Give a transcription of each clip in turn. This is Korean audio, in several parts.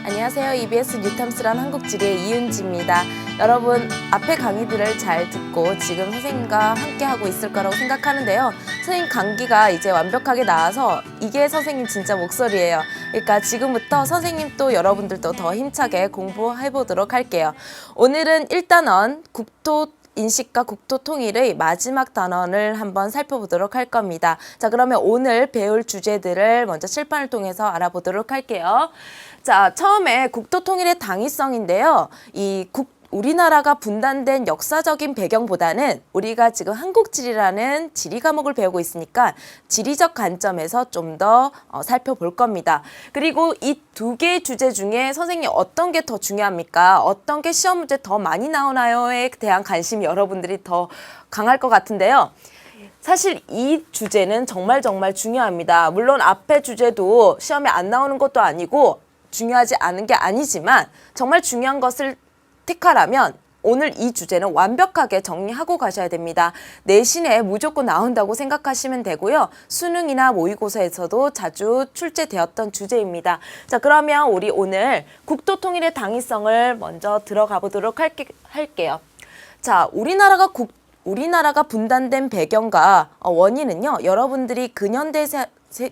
안녕하세요. EBS 뉴탐스란 한국지리의 이은지입니다. 여러분, 앞에 강의들을 잘 듣고 지금 선생님과 함께하고 있을 거라고 생각하는데요. 선생님 강기가 이제 완벽하게 나와서 이게 선생님 진짜 목소리예요. 그러니까 지금부터 선생님 또 여러분들도 더 힘차게 공부해보도록 할게요. 오늘은 1단원 인식과 국토 통일의 마지막 단원을 한번 살펴보도록 할 겁니다. 자, 그러면 오늘 배울 주제들을 먼저 칠판을 통해서 알아보도록 할게요. 자, 처음에 국토 통일의 당위성인데요. 우리나라가 분단된 역사적인 배경보다는 우리가 지금 한국지리라는 지리 과목을 배우고 있으니까 지리적 관점에서 좀 더 살펴볼 겁니다. 그리고 이 두 개의 주제 중에 선생님 어떤 게 더 중요합니까? 어떤 게 시험 문제 더 많이 나오나요?에 대한 관심이 여러분들이 더 강할 것 같은데요. 사실 이 주제는 정말 중요합니다. 물론 앞에 주제도 시험에 안 나오는 것도 아니고 중요하지 않은 게 아니지만 정말 중요한 것을 택하라면 오늘 이 주제는 완벽하게 정리하고 가셔야 됩니다. 내신에 무조건 나온다고 생각하시면 되고요. 수능이나 모의고사에서도 자주 출제되었던 주제입니다. 자, 그러면 우리 오늘 국토 통일의 당위성을 먼저 들어가 보도록 할게요. 자, 우리나라가 분단된 배경과 원인은요. 여러분들이 근현대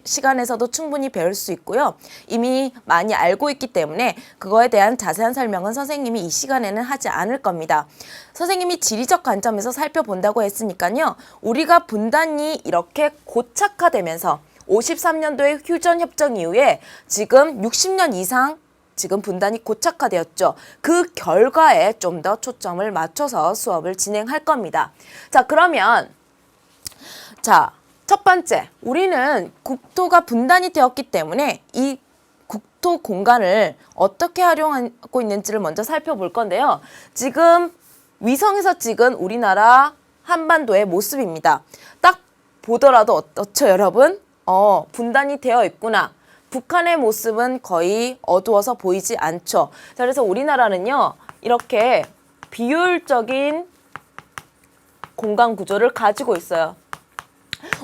시간에서도 충분히 배울 수 있고요. 이미 많이 알고 있기 때문에 그거에 대한 자세한 설명은 선생님이 이 시간에는 하지 않을 겁니다. 선생님이 지리적 관점에서 살펴본다고 했으니까요. 우리가 분단이 이렇게 고착화되면서 53년도의 휴전협정 이후에 지금 60년 이상 지금 분단이 고착화되었죠. 그 결과에 좀 더 초점을 맞춰서 수업을 진행할 겁니다. 자, 그러면 첫 번째, 우리는 국토가 분단이 되었기 때문에 이 국토 공간을 어떻게 활용하고 있는지를 먼저 살펴볼 건데요. 지금 위성에서 찍은 우리나라 한반도의 모습입니다. 딱 보더라도 어떻죠, 여러분? 분단이 되어 있구나. 북한의 모습은 거의 어두워서 보이지 않죠. 자, 그래서 우리나라는요, 이렇게 비효율적인 공간 구조를 가지고 있어요.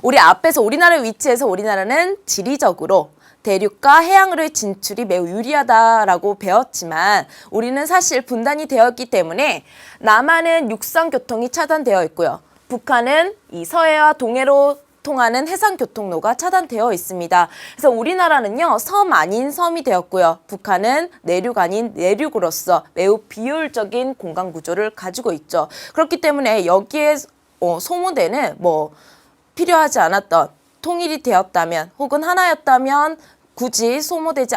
우리나라의 위치에서 우리나라는 지리적으로 대륙과 해양으로의 진출이 매우 유리하다라고 배웠지만 우리는 사실 분단이 되었기 때문에 남한은 육상 교통이 차단되어 있고요. 북한은 이 서해와 동해로 통하는 해상 교통로가 차단되어 있습니다. 그래서 우리나라는요, 섬 아닌 섬이 되었고요. 북한은 내륙 아닌 내륙으로서 매우 비효율적인 공간 구조를 가지고 있죠. 그렇기 때문에 여기에 소모되는 필요하지 않았던 통일이 되었다면 혹은 하나였다면 굳이 소모되지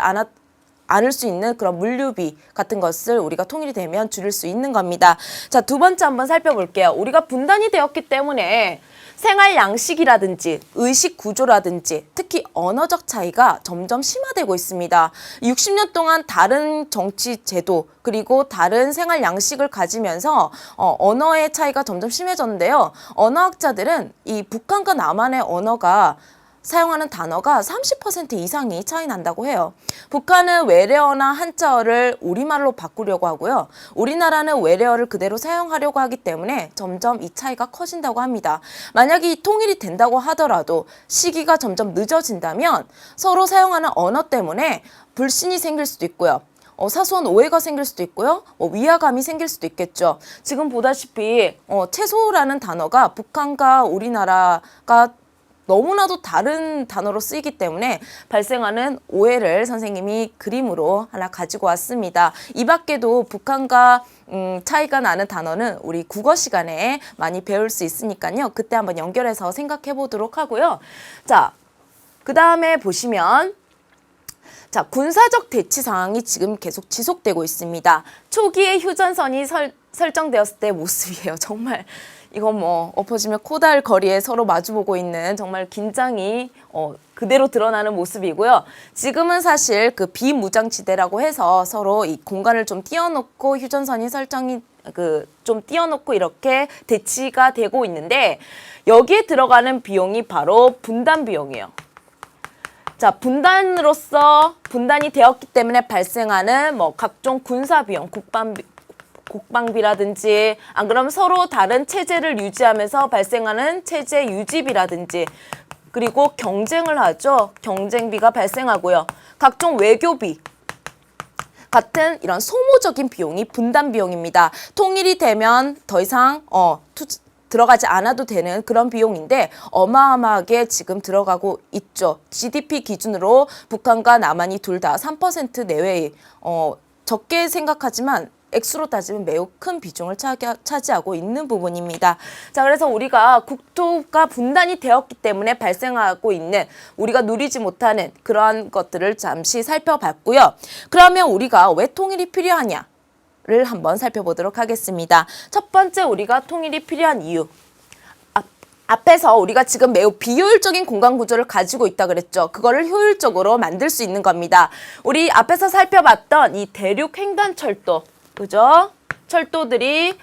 않을 수 있는 그런 물류비 같은 것을 우리가 통일이 되면 줄일 수 있는 겁니다. 자, 두 번째 한번 살펴볼게요. 우리가 분단이 되었기 때문에 생활 양식이라든지 의식 구조라든지 특히 언어적 차이가 점점 심화되고 있습니다. 60년 동안 다른 정치 제도 그리고 다른 생활 양식을 가지면서 언어의 차이가 점점 심해졌는데요. 언어학자들은 이 북한과 남한의 언어가 사용하는 단어가 30% 이상이 차이 난다고 해요. 북한은 외래어나 한자어를 우리말로 바꾸려고 하고요. 우리나라는 외래어를 그대로 사용하려고 하기 때문에 점점 이 차이가 커진다고 합니다. 만약에 이 통일이 된다고 하더라도 시기가 점점 늦어진다면 서로 사용하는 언어 때문에 불신이 생길 수도 있고요. 사소한 오해가 생길 수도 있고요. 위화감이 생길 수도 있겠죠. 지금 보다시피 채소라는 단어가 북한과 우리나라가 너무나도 다른 단어로 쓰이기 때문에 발생하는 오해를 선생님이 그림으로 하나 가지고 왔습니다. 이 밖에도 북한과 차이가 나는 단어는 우리 국어 시간에 많이 배울 수 있으니까요. 그때 한번 연결해서 생각해 보도록 하고요. 자, 그 다음에 보시면 군사적 대치 상황이 지금 계속 지속되고 있습니다. 초기에 휴전선이 설정되었을 때 모습이에요. 정말 이건 엎어지면 코다할 거리에 서로 마주보고 있는 정말 긴장이 그대로 드러나는 모습이고요. 지금은 사실 그 비무장지대라고 해서 서로 이 공간을 좀 띄워놓고 휴전선이 설정이 좀 띄워놓고 이렇게 대치가 되고 있는데 여기에 들어가는 비용이 바로 분단 비용이에요. 자, 분단이 되었기 때문에 발생하는 각종 군사 비용, 국방비라든지 안 그러면 서로 다른 체제를 유지하면서 발생하는 체제 유지비라든지 그리고 경쟁을 하죠. 경쟁비가 발생하고요. 각종 외교비 같은 이런 소모적인 비용이 분단 비용입니다. 통일이 되면 더 이상 들어가지 않아도 되는 그런 비용인데 어마어마하게 지금 들어가고 있죠. GDP 기준으로 북한과 남한이 둘 다 3% 내외의 적게 생각하지만 액수로 따지면 매우 큰 비중을 차지하고 있는 부분입니다. 자, 그래서 우리가 국토가 분단이 되었기 때문에 발생하고 있는 우리가 누리지 못하는 그러한 것들을 잠시 살펴봤고요. 그러면 우리가 왜 통일이 필요하냐? 를 한번 살펴보도록 하겠습니다. 첫 번째 우리가 통일이 필요한 이유. 앞에서 우리가 지금 매우 비효율적인 공간 구조를 가지고 있다 그랬죠. 그거를 효율적으로 만들 수 있는 겁니다. 우리 앞에서 살펴봤던 이 대륙 횡단철도, 그죠? 철도들이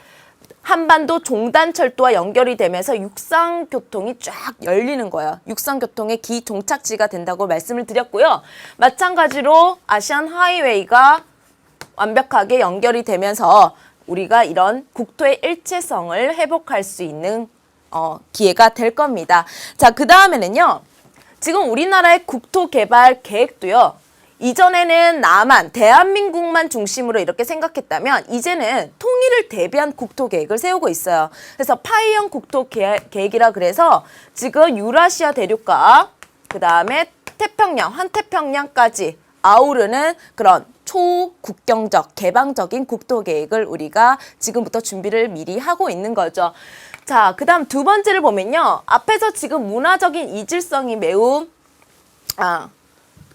한반도 종단철도와 연결이 되면서 육상교통이 쫙 열리는 거예요. 육상교통의 기종착지가 된다고 말씀을 드렸고요. 마찬가지로 아시안 하이웨이가 완벽하게 연결이 되면서 우리가 이런 국토의 일체성을 회복할 수 있는 기회가 될 겁니다. 자, 그 다음에는요. 지금 우리나라의 국토 개발 계획도요. 이전에는 나만, 대한민국만 중심으로 이렇게 생각했다면 이제는 통일을 대비한 국토 계획을 세우고 있어요. 그래서 파이형 국토 계획이라 그래서 지금 유라시아 대륙과 그 다음에 태평양, 환태평양까지 아우르는 그런 초국경적, 개방적인 국토 계획을 우리가 지금부터 준비를 미리 하고 있는 거죠. 자, 그 다음 두 번째를 보면요. 앞에서 지금 문화적인 이질성이 매우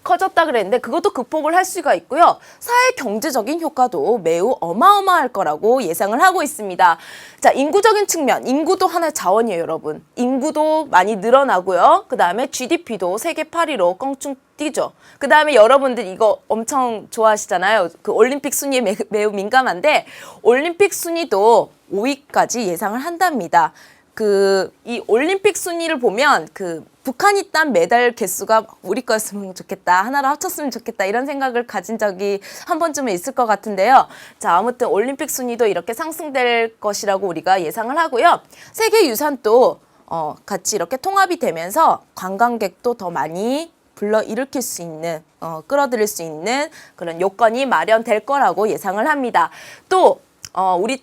커졌다 그랬는데 그것도 극복을 할 수가 있고요. 사회 경제적인 효과도 매우 어마어마할 거라고 예상을 하고 있습니다. 자, 인구적인 측면, 인구도 하나의 자원이에요, 여러분. 인구도 많이 늘어나고요. 그 다음에 GDP도 세계 8위로 껑충 뛰죠. 그 다음에 여러분들 이거 엄청 좋아하시잖아요. 그 올림픽 순위에 매우 민감한데 올림픽 순위도 5위까지 예상을 한답니다. 이 올림픽 순위를 보면 북한이 딴 메달 개수가 우리 거였으면 좋겠다. 하나로 합쳤으면 좋겠다. 이런 생각을 가진 적이 한 번쯤은 있을 것 같은데요. 자, 아무튼 올림픽 순위도 이렇게 상승될 것이라고 우리가 예상을 하고요. 세계유산도 같이 이렇게 통합이 되면서 관광객도 더 많이 불러일으킬 수 있는, 끌어들일 수 있는 그런 요건이 마련될 거라고 예상을 합니다. 또, 우리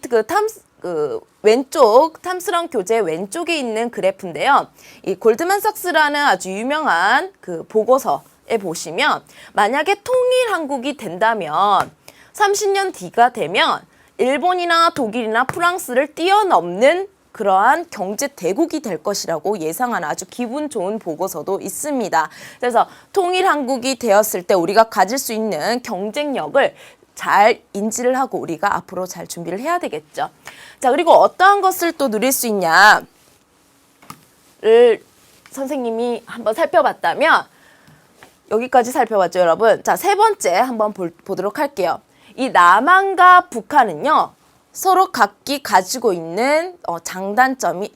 왼쪽 탐스런 교재 왼쪽에 있는 그래프인데요. 이 골드만삭스라는 아주 유명한 그 보고서에 보시면 만약에 통일 한국이 된다면 30년 뒤가 되면 일본이나 독일이나 프랑스를 뛰어넘는 그러한 경제 대국이 될 것이라고 예상하는 아주 기분 좋은 보고서도 있습니다. 그래서 통일 한국이 되었을 때 우리가 가질 수 있는 경쟁력을 잘 인지를 하고 우리가 앞으로 잘 준비를 해야 되겠죠. 자, 그리고 어떠한 것을 또 누릴 수 있냐를 선생님이 한번 살펴봤다면 여기까지 살펴봤죠, 여러분. 자, 세 번째 한번 보도록 할게요. 이 남한과 북한은요. 서로 각기 가지고 있는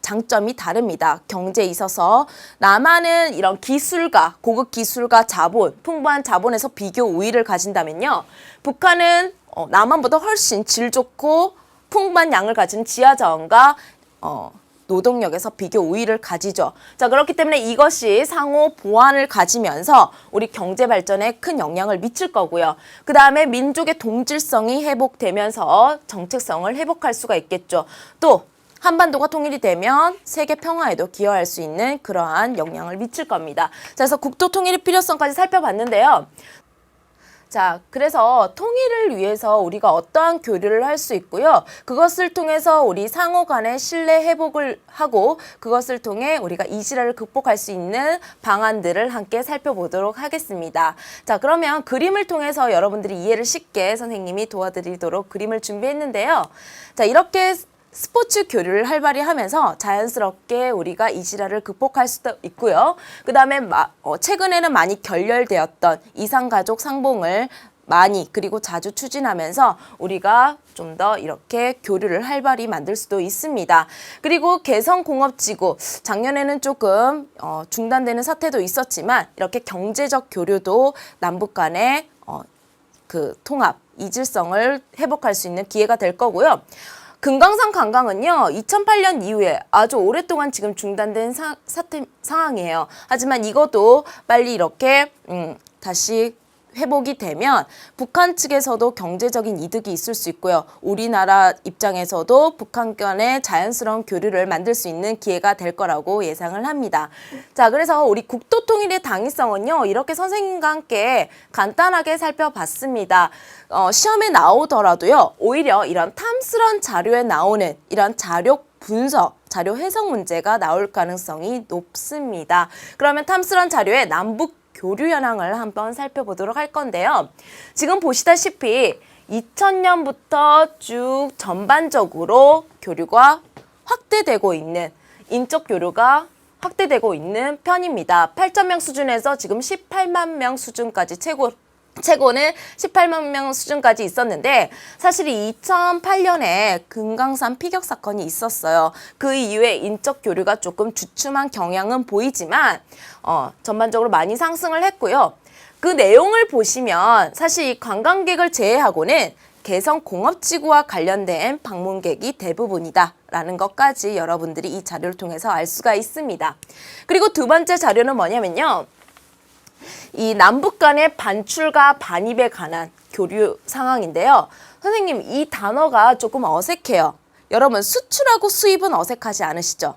장점이 다릅니다. 경제에 있어서 남한은 이런 기술과 고급 기술과 자본, 풍부한 자본에서 비교 우위를 가진다면요. 북한은 남한보다 훨씬 질 좋고 풍부한 양을 가진 지하자원과 노동력에서 비교 우위를 가지죠. 자, 그렇기 때문에 이것이 상호 보완을 가지면서 우리 경제 발전에 큰 영향을 미칠 거고요. 그 다음에 민족의 동질성이 회복되면서 정체성을 회복할 수가 있겠죠. 또 한반도가 통일이 되면 세계 평화에도 기여할 수 있는 그러한 영향을 미칠 겁니다. 자, 그래서 국토 통일의 필요성까지 살펴봤는데요. 자, 그래서 통일을 위해서 우리가 어떠한 교류를 할 수 있고요. 그것을 통해서 우리 상호 간의 신뢰 회복을 하고 그것을 통해 우리가 이질화를 극복할 수 있는 방안들을 함께 살펴보도록 하겠습니다. 자, 그러면 그림을 통해서 여러분들이 이해를 쉽게 선생님이 도와드리도록 그림을 준비했는데요. 자, 이렇게 스포츠 교류를 활발히 하면서 자연스럽게 우리가 이질화를 극복할 수도 있고요. 그 다음에 최근에는 많이 결렬되었던 이상가족 상봉을 많이 그리고 자주 추진하면서 우리가 좀 더 이렇게 교류를 활발히 만들 수도 있습니다. 그리고 개성공업지구 작년에는 조금 중단되는 사태도 있었지만 이렇게 경제적 교류도 남북 간의 그 통합, 이질성을 회복할 수 있는 기회가 될 거고요. 금강산 관광은요, 2008년 이후에 아주 오랫동안 지금 중단된 상황이에요. 하지만 이것도 빨리 이렇게 다시 회복이 되면 북한 측에서도 경제적인 이득이 있을 수 있고요. 우리나라 입장에서도 북한 간의 자연스러운 교류를 만들 수 있는 기회가 될 거라고 예상을 합니다. 자, 그래서 우리 국토통일의 당위성은요. 이렇게 선생님과 함께 간단하게 살펴봤습니다. 시험에 나오더라도요. 오히려 이런 탐스런 자료에 나오는 이런 자료 분석, 자료 해석 문제가 나올 가능성이 높습니다. 그러면 탐스런 자료의 남북 교류 현황을 한번 살펴보도록 할 건데요. 지금 보시다시피 2000년부터 쭉 전반적으로 교류가 확대되고 있는 인적 교류가 확대되고 있는 편입니다. 8,000명 수준에서 지금 18만 명 수준까지 최고는 18만 명 수준까지 있었는데 사실 2008년에 금강산 피격 사건이 있었어요. 그 이후에 인적 교류가 조금 주춤한 경향은 보이지만 전반적으로 많이 상승을 했고요. 그 내용을 보시면 사실 이 관광객을 제외하고는 개성 공업지구와 관련된 방문객이 대부분이다 라는 것까지 여러분들이 이 자료를 통해서 알 수가 있습니다. 그리고 두 번째 자료는 뭐냐면요. 이 남북 간의 반출과 반입에 관한 교류 상황인데요. 선생님, 이 단어가 조금 어색해요. 여러분, 수출하고 수입은 어색하지 않으시죠?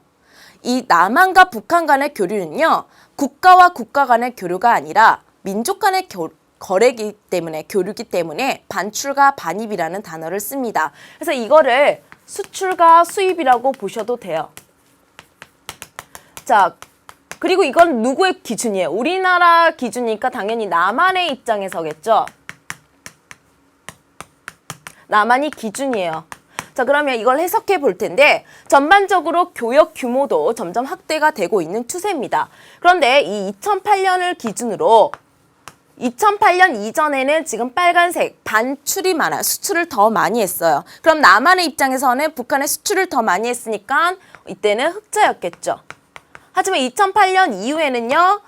이 남한과 북한 간의 교류는요. 국가와 국가 간의 교류가 아니라 민족 간의 거래기 때문에, 교류기 때문에 반출과 반입이라는 단어를 씁니다. 그래서 이거를 수출과 수입이라고 보셔도 돼요. 자, 그리고 이건 누구의 기준이에요? 우리나라 기준이니까 당연히 남한의 입장에서겠죠? 남한이 기준이에요. 자, 그러면 이걸 해석해 볼 텐데 전반적으로 교역 규모도 점점 확대가 되고 있는 추세입니다. 그런데 이 2008년을 기준으로 2008년 이전에는 지금 빨간색 반출이 많아요. 수출을 더 많이 했어요. 그럼 남한의 입장에서는 북한의 수출을 더 많이 했으니까 이때는 흑자였겠죠. 하지만 2008년 이후에는요,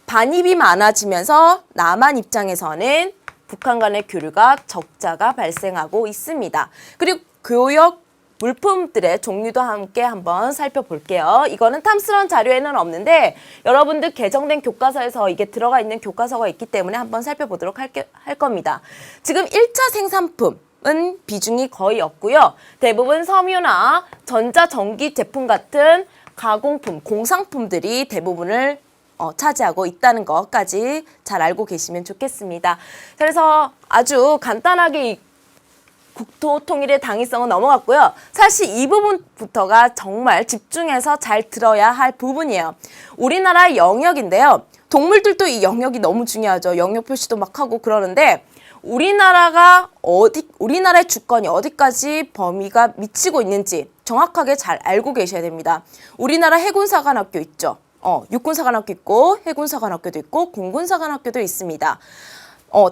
반입이 많아지면서 남한 입장에서는 북한 간의 교류가 적자가 발생하고 있습니다. 그리고 교역 물품들의 종류도 함께 한번 살펴볼게요. 이거는 탐스러운 자료에는 없는데 여러분들 개정된 교과서에서 이게 들어가 있는 교과서가 있기 때문에 한번 살펴보도록 할 겁니다. 지금 1차 생산품은 비중이 거의 없고요. 대부분 섬유나 전자전기 제품 같은 가공품, 공상품들이 대부분을 차지하고 있다는 것까지 잘 알고 계시면 좋겠습니다. 그래서 아주 간단하게 이 국토통일의 당위성은 넘어갔고요. 사실 이 부분부터가 정말 집중해서 잘 들어야 할 부분이에요. 우리나라의 영역인데요. 동물들도 이 영역이 너무 중요하죠. 영역 표시도 막 하고 그러는데 우리나라의 주권이 어디까지 범위가 미치고 있는지 정확하게 잘 알고 계셔야 됩니다. 우리나라 해군사관학교 있죠. 육군사관학교 있고 해군사관학교도 있고 공군사관학교도 있습니다.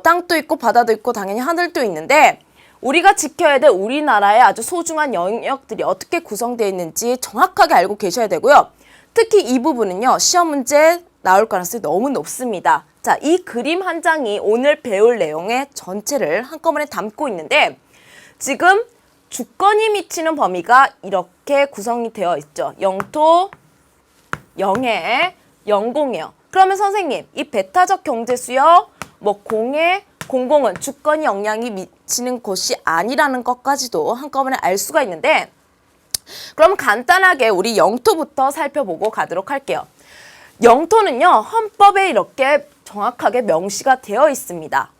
땅도 있고 바다도 있고 당연히 하늘도 있는데 우리가 지켜야 될 우리나라의 아주 소중한 영역들이 어떻게 구성되어 있는지 정확하게 알고 계셔야 되고요. 특히 이 부분은요. 시험 문제 나올 가능성이 너무 높습니다. 자, 이 그림 한 장이 오늘 배울 내용의 전체를 한꺼번에 담고 있는데 지금 주권이 미치는 범위가 이렇게 구성이 되어 있죠. 영토, 영해, 영공이요. 그러면 선생님, 이 배타적 경제수요, 공해, 공공은 주권이 영향이 미치는 곳이 아니라는 것까지도 한꺼번에 알 수가 있는데 그럼 간단하게 우리 영토부터 살펴보고 가도록 할게요. 영토는요, 헌법에 이렇게 정확하게 명시가 되어 있습니다.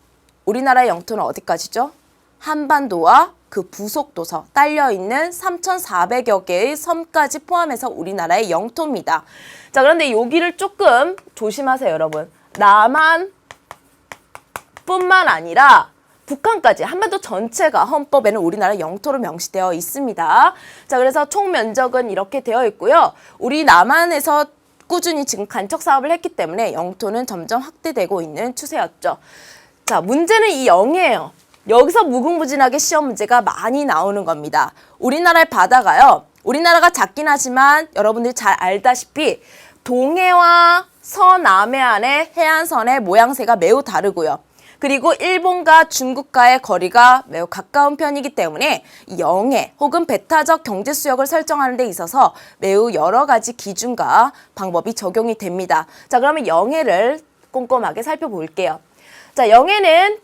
우리나라의 영토는 어디까지죠? 한반도와 그 부속도서 딸려있는 3,400여 개의 섬까지 포함해서 우리나라의 영토입니다. 자, 그런데 여기를 조금 조심하세요, 여러분. 남한뿐만 아니라 북한까지 한반도 전체가 헌법에는 우리나라 영토로 명시되어 있습니다. 자, 그래서 총 면적은 이렇게 되어 있고요. 우리 남한에서 꾸준히 지금 간척 사업을 했기 때문에 영토는 점점 확대되고 있는 추세였죠. 자, 문제는 이 영해예요. 여기서 무궁무진하게 시험 문제가 많이 나오는 겁니다. 우리나라의 바다가요. 우리나라가 작긴 하지만 여러분들이 잘 알다시피 동해와 서남해안의 해안선의 모양새가 매우 다르고요. 그리고 일본과 중국과의 거리가 매우 가까운 편이기 때문에 영해 혹은 배타적 경제수역을 설정하는 데 있어서 매우 여러 가지 기준과 방법이 적용이 됩니다. 자, 그러면 영해를 꼼꼼하게 살펴볼게요. 자, 영해는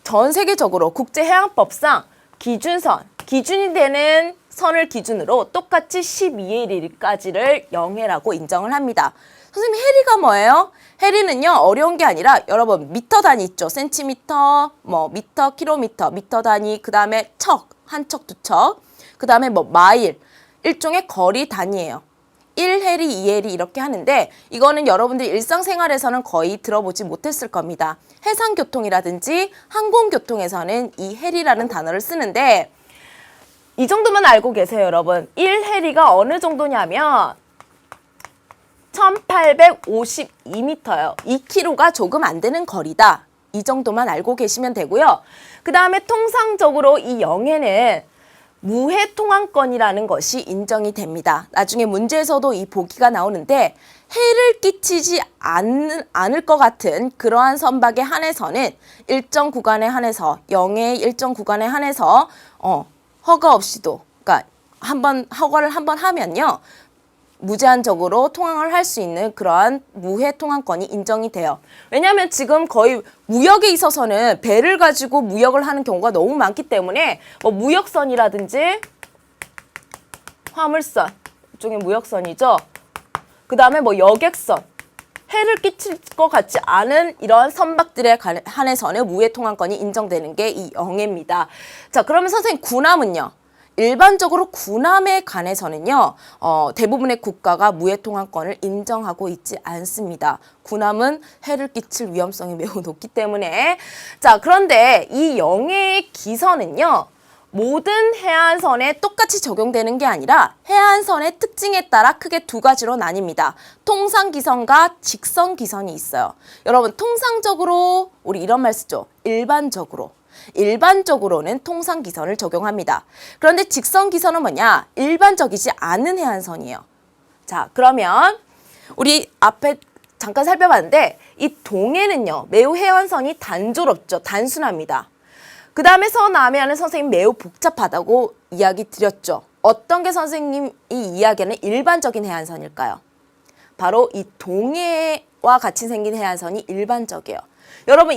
전 세계적으로 국제해양법상 기준이 되는 선을 기준으로 똑같이 12의 1까지를 영해라고 인정을 합니다. 선생님, 해리가 뭐예요? 해리는요, 어려운 게 아니라 여러분 미터 단위 있죠? 센티미터, 미터, 킬로미터, 미터 단위, 그 다음에 척, 한 척, 두 척, 그 다음에 마일, 일종의 거리 단위예요. 1해리, 2해리 이렇게 하는데 이거는 여러분들이 일상생활에서는 거의 들어보지 못했을 겁니다. 해상교통이라든지 항공교통에서는 이 해리라는 단어를 쓰는데 이 정도만 알고 계세요, 여러분. 1해리가 어느 정도냐면 1852m예요. 2km가 조금 안 되는 거리다. 이 정도만 알고 계시면 되고요. 그 다음에 통상적으로 이 영해는 무해통항권이라는 것이 인정이 됩니다. 나중에 문제에서도 이 보기가 나오는데 해를 끼치지 않을 것 같은 그러한 선박에 한해서는 일정 구간에 한해서 영해의 일정 구간에 한해서 허가 없이도 그러니까 허가를 한번 하면요. 무제한적으로 통항을 할 수 있는 그러한 무해 통항권이 인정이 돼요. 왜냐하면 지금 거의 무역에 있어서는 배를 가지고 무역을 하는 경우가 너무 많기 때문에 무역선이라든지 화물선, 일종의 무역선이죠. 그 다음에 여객선, 해를 끼칠 것 같지 않은 이런 선박들에 한해서는 무해 통항권이 인정되는 게 이 영해입니다. 자, 그러면 선생님 군함은요? 일반적으로 군함에 관해서는요, 대부분의 국가가 무해통항권을 인정하고 있지 않습니다. 군함은 해를 끼칠 위험성이 매우 높기 때문에. 자, 그런데 이 영해의 기선은요, 모든 해안선에 똑같이 적용되는 게 아니라 해안선의 특징에 따라 크게 두 가지로 나뉩니다. 통상기선과 직선기선이 있어요. 여러분, 통상적으로 우리 이런 말 쓰죠. 일반적으로는 통상기선을 적용합니다. 그런데 직선기선은 뭐냐? 일반적이지 않은 해안선이에요. 자, 그러면 우리 앞에 잠깐 살펴봤는데 이 동해는요. 매우 해안선이 단조롭죠. 단순합니다. 그 다음에 서남해안은 선생님 매우 복잡하다고 이야기 드렸죠. 어떤 게 선생님이 이야기하는 일반적인 해안선일까요? 바로 이 동해와 같이 생긴 해안선이 일반적이에요. 여러분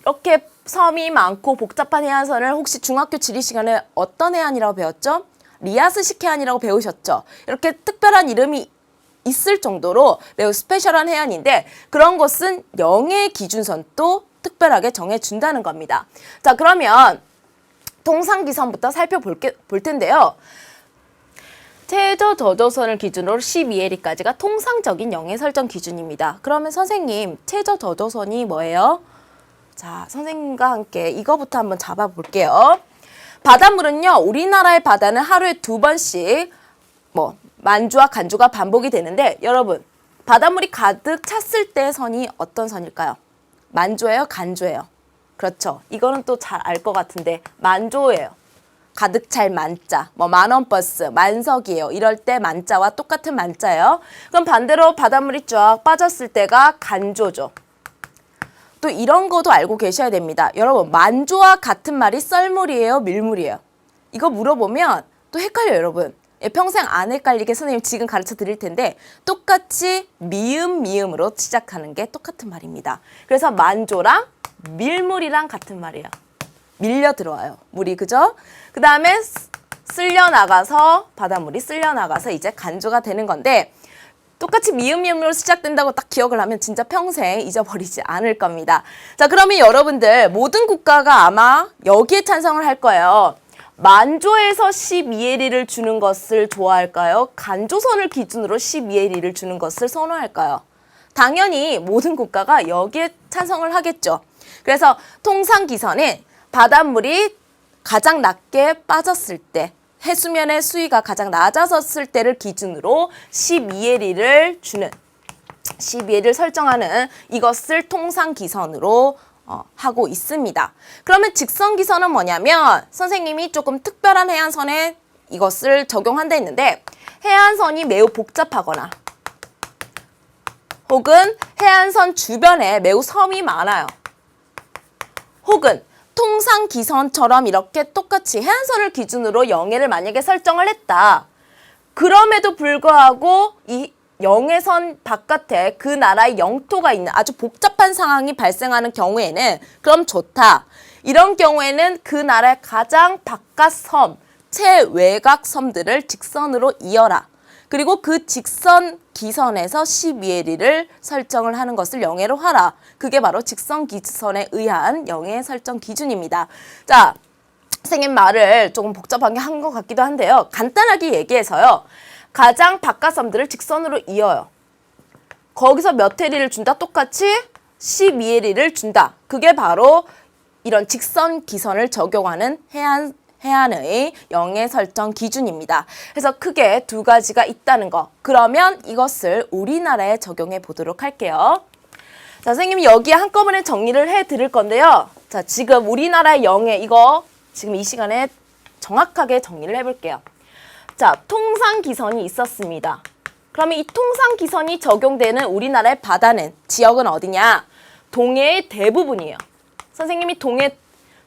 이렇게 섬이 많고 복잡한 해안선을 혹시 중학교 지리 시간에 어떤 해안이라고 배웠죠? 리아스식 해안이라고 배우셨죠? 이렇게 특별한 이름이 있을 정도로 매우 스페셜한 해안인데 그런 것은 영해 기준선도 특별하게 정해준다는 겁니다. 자, 그러면 통상기선부터 살펴볼 텐데요. 최저 저조선을 기준으로 12해리까지가 통상적인 영해 설정 기준입니다. 그러면 선생님, 최저 저조선이 뭐예요? 자, 선생님과 함께 이거부터 한번 잡아볼게요. 바닷물은요, 우리나라의 바다는 하루에 2번씩 만주와 간주가 반복이 되는데 여러분, 바닷물이 가득 찼을 때 선이 어떤 선일까요? 만조예요? 간조예요? 그렇죠. 이거는 또 잘 알 것 같은데 만조예요. 가득 찰 만자, 만원버스, 만석이에요. 이럴 때 만자와 똑같은 만자예요. 그럼 반대로 바닷물이 쫙 빠졌을 때가 간조죠. 또 이런 것도 알고 계셔야 됩니다. 여러분, 만조와 같은 말이 썰물이에요? 밀물이에요? 이거 물어보면 또 헷갈려요, 여러분. 평생 안 헷갈리게 선생님 지금 가르쳐 드릴 텐데 똑같이 미음으로 시작하는 게 똑같은 말입니다. 그래서 만조랑 밀물이랑 같은 말이에요. 밀려 들어와요, 물이. 그죠? 그 다음에 바닷물이 쓸려나가서 이제 간조가 되는 건데 똑같이 미음으로 시작된다고 딱 기억을 하면 진짜 평생 잊어버리지 않을 겁니다. 자, 그러면 여러분들 모든 국가가 아마 여기에 찬성을 할 거예요. 만조에서 12해리를 주는 것을 좋아할까요? 간조선을 기준으로 12해리를 주는 것을 선호할까요? 당연히 모든 국가가 여기에 찬성을 하겠죠. 그래서 통상기선은 바닷물이 가장 낮게 빠졌을 때, 해수면의 수위가 가장 낮아졌을 때를 기준으로 12해리를 설정하는 이것을 통상기선으로 하고 있습니다. 그러면 직선기선은 뭐냐면 선생님이 조금 특별한 해안선에 이것을 적용한다 했는데 해안선이 매우 복잡하거나 혹은 해안선 주변에 매우 섬이 많아요. 혹은 통상기선처럼 이렇게 똑같이 해안선을 기준으로 영해를 만약에 설정을 했다. 그럼에도 불구하고 이 영해선 바깥에 그 나라의 영토가 있는 아주 복잡한 상황이 발생하는 경우에는 그럼 좋다. 이런 경우에는 그 나라의 가장 바깥 섬, 최외곽 섬들을 직선으로 이어라. 그리고 그 직선 기선에서 12해리를 설정을 하는 것을 영해로 하라. 그게 바로 직선 기선에 의한 영해 설정 기준입니다. 자, 선생님 말을 조금 복잡하게 한 것 같기도 한데요. 간단하게 얘기해서요. 가장 바깥 섬들을 직선으로 이어요. 거기서 몇 해리를 준다? 똑같이 12해리를 준다. 그게 바로 이런 직선 기선을 적용하는 해안의 영해 설정 기준입니다. 그래서 크게 두 가지가 있다는 거. 그러면 이것을 우리나라에 적용해 보도록 할게요. 자, 선생님이 여기에 한꺼번에 정리를 해 드릴 건데요. 자, 지금 우리나라의 영해 이거 지금 이 시간에 정확하게 정리를 해볼게요. 자, 통상기선이 있었습니다. 그러면 이 통상기선이 적용되는 우리나라의 바다는 지역은 어디냐? 동해의 대부분이에요. 선생님이 동해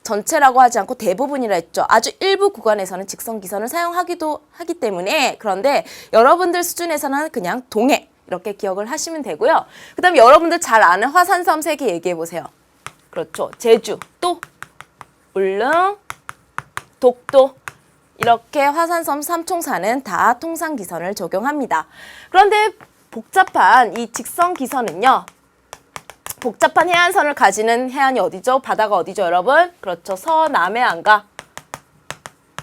전체라고 하지 않고 대부분이라 했죠. 아주 일부 구간에서는 직선기선을 사용하기도 하기 때문에 그런데 여러분들 수준에서는 그냥 동해 이렇게 기억을 하시면 되고요. 그 다음에 여러분들 잘 아는 화산섬 3개 얘기해 보세요. 그렇죠. 제주, 또 울릉, 독도 이렇게 화산섬 3총사는 다 통상기선을 적용합니다. 그런데 복잡한 이 직선기선은요. 복잡한 해안선을 가지는 해안이 어디죠? 바다가 어디죠, 여러분? 그렇죠. 서남해안과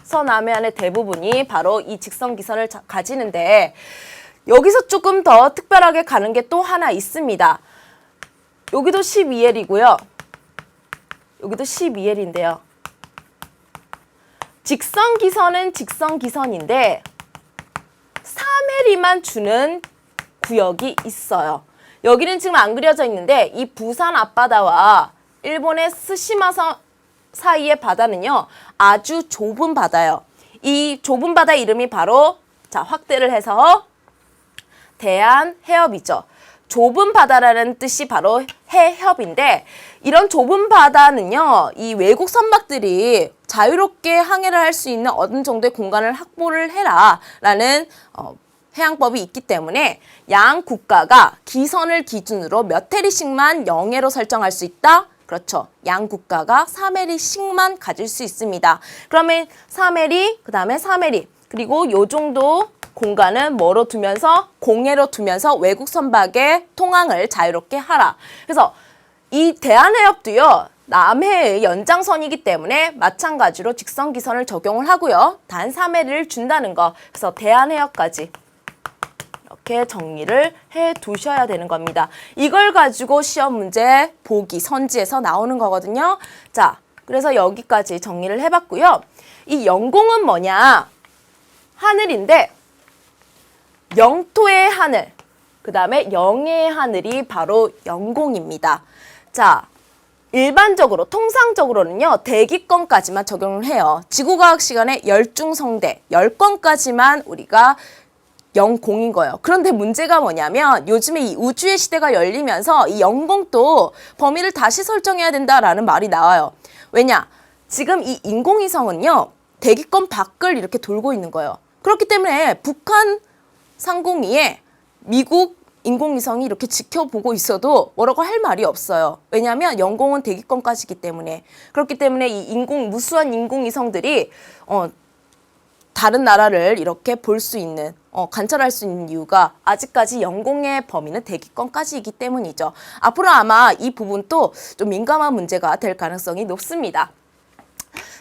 서남해안의 대부분이 바로 이 직선기선을 가지는데 여기서 조금 더 특별하게 가는 게 또 하나 있습니다. 여기도 12해리고요. 여기도 12해리인데요. 직선기선은 직선기선인데 3해리만 주는 구역이 있어요. 여기는 지금 안 그려져 있는데 이 부산 앞바다와 일본의 스시마섬 사이의 바다는요. 아주 좁은 바다예요. 이 좁은 바다의 이름이 바로 자 확대를 해서 대한해협이죠. 좁은 바다라는 뜻이 바로 해협인데 이런 좁은 바다는요. 이 외국 선박들이 자유롭게 항해를 할 수 있는 어느 정도의 공간을 확보를 해라 라는 해양법이 있기 때문에 양 국가가 기선을 기준으로 몇 해리씩만 영해로 설정할 수 있다? 그렇죠. 양 국가가 3해리씩만 가질 수 있습니다. 그러면 3해리, 그 다음에 3해리, 그리고 요 정도 공간은 뭐로 두면서 공해로 두면서 외국 선박의 통항을 자유롭게 하라. 그래서 이 대한해협도요. 남해의 연장선이기 때문에 마찬가지로 직선기선을 적용을 하고요. 단 3해리를 준다는 거. 그래서 대한해협까지 이렇게 정리를 해 두셔야 되는 겁니다. 이걸 가지고 시험 문제 보기 선지에서 나오는 거거든요. 자, 그래서 여기까지 정리를 해봤고요. 이 영공은 뭐냐? 하늘인데 영토의 하늘, 그 다음에 영해의 하늘이 바로 영공입니다. 자, 일반적으로 통상적으로는요. 대기권까지만 적용을 해요. 지구과학 시간에 열중성대 10건까지만 우리가 영공인 거예요. 그런데 문제가 뭐냐면 요즘에 이 우주의 시대가 열리면서 이 영공도 범위를 다시 설정해야 된다라는 말이 나와요. 왜냐? 지금 이 인공위성은요. 대기권 밖을 이렇게 돌고 있는 거예요. 그렇기 때문에 북한 상공위에 미국 인공위성이 이렇게 지켜보고 있어도 뭐라고 할 말이 없어요. 왜냐하면 영공은 대기권까지기 때문에. 그렇기 때문에 이 무수한 인공위성들이 다른 나라를 이렇게 볼 수 있는 관찰할 수 있는 이유가 아직까지 영공의 범위는 대기권까지이기 때문이죠. 앞으로 아마 이 부분도 좀 민감한 문제가 될 가능성이 높습니다.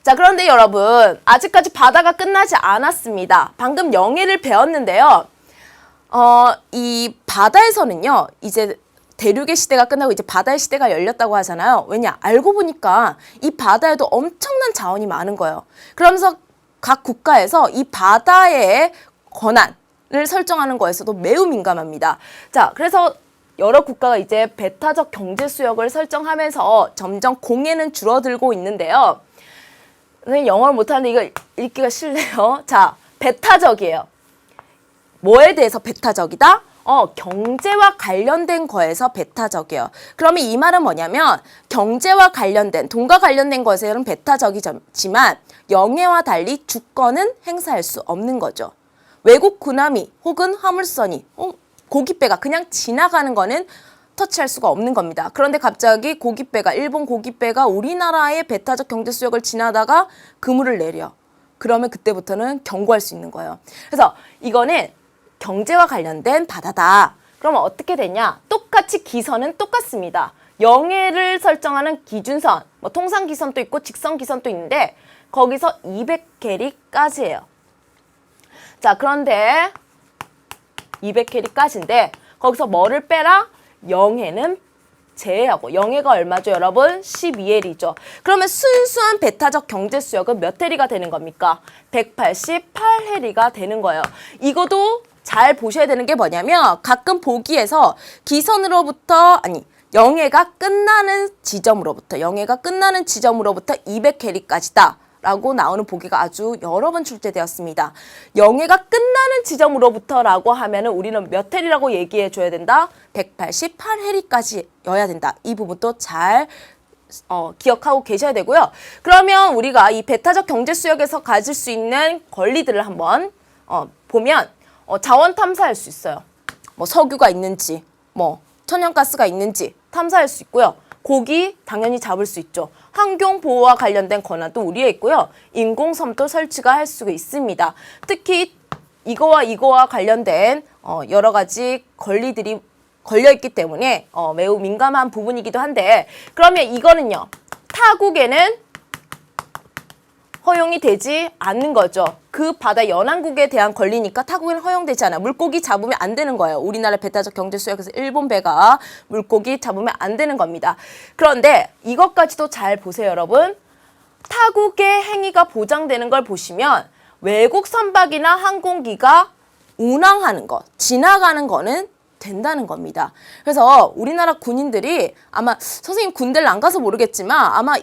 자, 그런데 여러분 아직까지 바다가 끝나지 않았습니다. 방금 영해를 배웠는데요. 이 바다에서는요. 이제 대륙의 시대가 끝나고 이제 바다의 시대가 열렸다고 하잖아요. 왜냐? 알고 보니까 이 바다에도 엄청난 자원이 많은 거예요. 그러면서 각 국가에서 이 바다의 권한을 설정하는 거에서도 매우 민감합니다. 자, 그래서 여러 국가가 이제 배타적 경제 수역을 설정하면서 점점 공해는 줄어들고 있는데요. 선생님 영어를 못하는데 이거 읽기가 싫네요. 자, 배타적이에요. 뭐에 대해서 배타적이다? 경제와 관련된 거에서 배타적이에요. 그러면 이 말은 뭐냐면 경제와 관련된, 돈과 관련된 것에는 배타적이지만 영해와 달리 주권은 행사할 수 없는 거죠. 외국 군함이 혹은 화물선이 고깃배가 그냥 지나가는 거는 터치할 수가 없는 겁니다. 그런데 갑자기 고깃배가 일본 고깃배가 우리나라의 배타적 경제 수역을 지나다가 그물을 내려. 그러면 그때부터는 경고할 수 있는 거예요. 그래서 이거는 경제와 관련된 바다다. 그러면 어떻게 되냐? 똑같이 기선은 똑같습니다. 영해를 설정하는 기준선, 뭐 통상기선도 있고 직선기선도 있는데 거기서 200캐리까지예요. 자, 그런데 200캐리까지인데 거기서 뭐를 빼라? 영해는 제외하고 영해가 얼마죠, 여러분? 12L이죠. 그러면 순수한 배타적 경제 수역은 몇 해리가 되는 겁니까? 188해리가 되는 거예요. 이것도 잘 보셔야 되는 게 뭐냐면 가끔 보기에서 기선으로부터 영해가 끝나는 지점으로부터 200캐리까지다. 라고 나오는 보기가 아주 여러 번 출제되었습니다. 영해가 끝나는 지점으로부터라고 하면은 우리는 몇 해리라고 얘기해 줘야 된다? 188해리까지여야 된다. 이 부분도 잘 기억하고 계셔야 되고요. 그러면 우리가 이 배타적 경제 수역에서 가질 수 있는 권리들을 한번 보면 자원 탐사할 수 있어요. 뭐 석유가 있는지, 뭐 천연가스가 있는지 탐사할 수 있고요. 고기 당연히 잡을 수 있죠. 환경 보호와 관련된 권한도 우리에 있고요. 인공섬도 설치가 할 수 있습니다. 특히 이거와 관련된 여러 가지 권리들이 걸려있기 때문에 매우 민감한 부분이기도 한데 그러면 이거는요. 타국에는 허용이 되지 않는 거죠. 그 바다 연안국에 대한 권리니까 타국에는 허용되지 않아. 물고기 잡으면 안 되는 거예요. 우리나라 배타적 경제 수역에서 일본 배가 물고기 잡으면 안 되는 겁니다. 그런데 이것까지도 잘 보세요, 여러분. 타국의 행위가 보장되는 걸 보시면 외국 선박이나 항공기가 운항하는 거, 지나가는 거는 된다는 겁니다. 그래서 우리나라 군인들이 아마 선생님 군대를 안 가서 모르겠지만 아마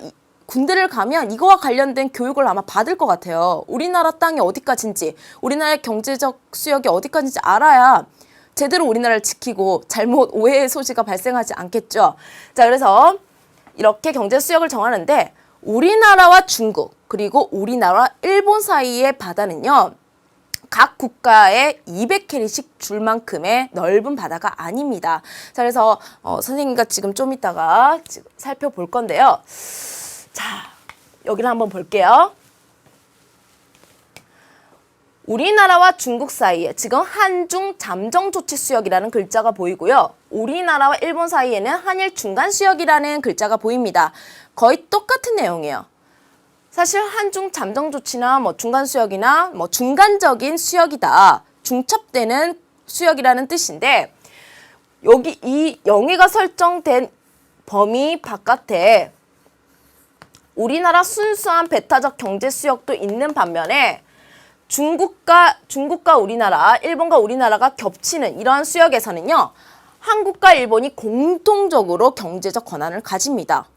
군대를 가면 이거와 관련된 교육을 아마 받을 것 같아요. 우리나라 땅이 어디까지인지, 우리나라의 경제적 수역이 어디까지인지 알아야 제대로 우리나라를 지키고 잘못 오해의 소지가 발생하지 않겠죠. 자, 그래서 이렇게 경제 수역을 정하는데 우리나라와 중국 그리고 우리나라와 일본 사이의 바다는요. 각 국가에 200캐리씩 줄 만큼의 넓은 바다가 아닙니다. 자, 그래서 선생님과 지금 좀 이따가 살펴볼 건데요. 자, 여기를 한번 볼게요. 우리나라와 중국 사이에 지금 한중 잠정 조치 수역이라는 글자가 보이고요. 우리나라와 일본 사이에는 한일 중간 수역이라는 글자가 보입니다. 거의 똑같은 내용이에요. 사실 한중 잠정 조치나 뭐 중간 수역이나 뭐 중간적인 수역이다. 중첩되는 수역이라는 뜻인데 여기 이 영해가 설정된 범위 바깥에 우리나라 순수한 배타적 경제 수역도 있는 반면에 중국과 우리나라, 일본과 우리나라가 겹치는 이러한 수역에서는요. 한국과 일본이 공통적으로 경제적 권한을 가집니다.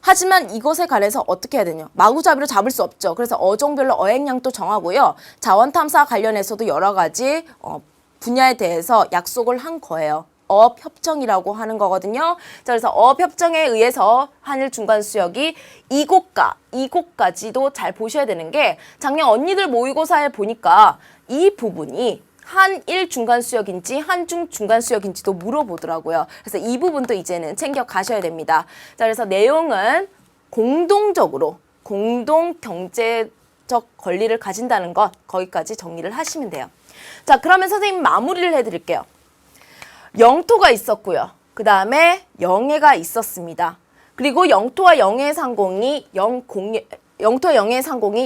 하지만 이것에 관해서 어떻게 해야 되냐. 마구잡이로 잡을 수 없죠. 그래서 어종별로 어획량도 정하고요. 자원 탐사 관련해서도 여러 가지 분야에 대해서 약속을 한 거예요. 어업협정이라고 하는 거거든요. 자, 그래서 어업협정에 의해서 한일 중간 수역이 이곳까지도 잘 보셔야 되는 게 작년 언니들 모의고사에 보니까 이 부분이 한일 중간 수역인지 한중 중간 수역인지도 물어보더라고요. 그래서 이 부분도 이제는 챙겨 가셔야 됩니다. 자, 그래서 내용은 공동적으로 공동 경제적 권리를 가진다는 것 거기까지 정리를 하시면 돼요. 자, 그러면 선생님 마무리를 해드릴게요. 영토가 있었고요. 그 다음에 영해가 있었습니다. 그리고 영토와 영해의 상공이